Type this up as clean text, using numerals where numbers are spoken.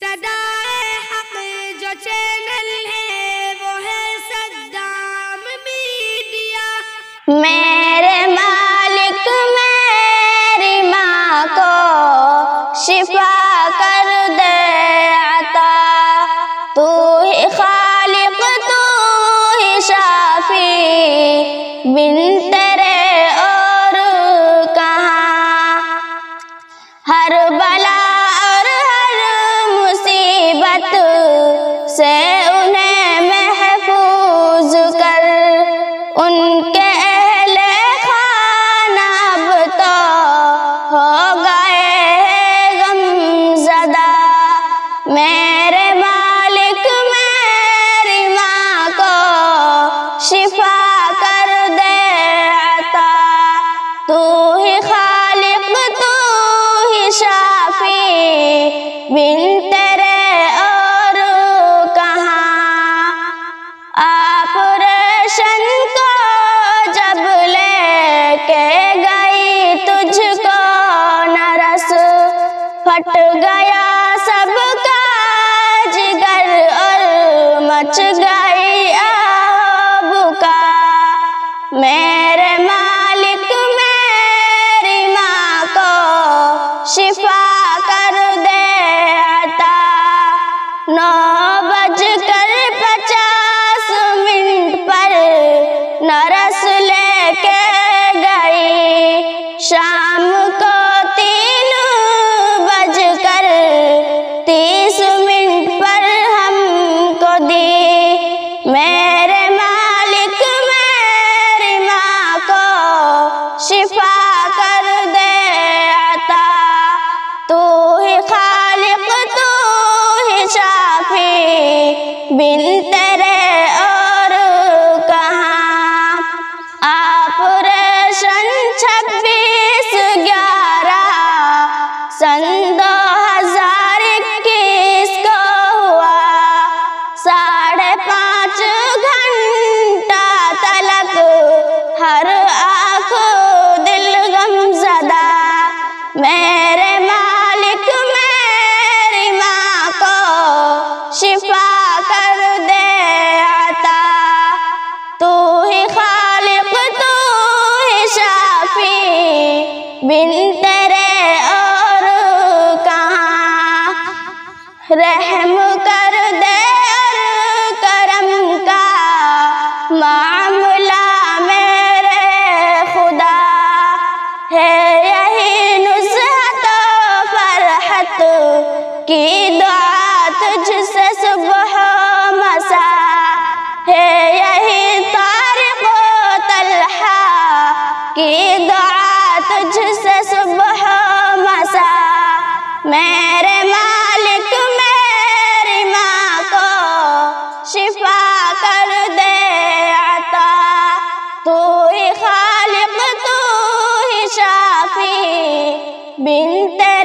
صدائے حق جو چینل ہے وہ ہے صدام میڈیا۔ میرے مالک میری ماں کو شفا کر دے عطا، تو ہی خالق تو ہی شافی، بن تیرے اور کہاں۔ ہر بلا اور ہر مصیبت سے انہیں محفوظ کر، ان کے اہل خانہ اب تو ہو گئے غم زدہ۔ میرے مالک میری ماں کو شفا کر دے عطا، تو ہی خالق تو ہی شافی، بن تیرے اور کہاں۔ آپریشن کو جب لے کے گئی تجھ کو نرس، پھٹ گیا سب کا جگر اور مچ گئی آب کا۔ میرے مالک میری ماں کو شفا کر دے عطا، 9:50 پر نرس لے کے گئی، شام کو 3:30 پر ہم کو دی۔ میرے مالک میری ماں کو شفا کر دے عطا، تو ہی خالق تو ہی شافی، بن تیرے اور کہاں۔ آپریشن 26/11 سن 2021 کو ہوا، 5.5 گھنٹہ تلک ہر آنکھ دل غم زدہ۔ میرے مالک میری ماں کو شفا کر دے عطا، تو ہی خالق تو ہی شافی، بن تیرے اور کہاں۔ رحم کر دے اور کرم کا معاملہ میرے خدا، ہے یہی نصحت و فرحت کی دعا تجھ سے صبح و مساء، ہے یہی طارق و طلحہ کی دعا تجھ سے صبح و مساء۔ میرے مالک میری ماں کو شفا کر دے عطا، تو ہی خالق تو ہی شافی، بن تیرے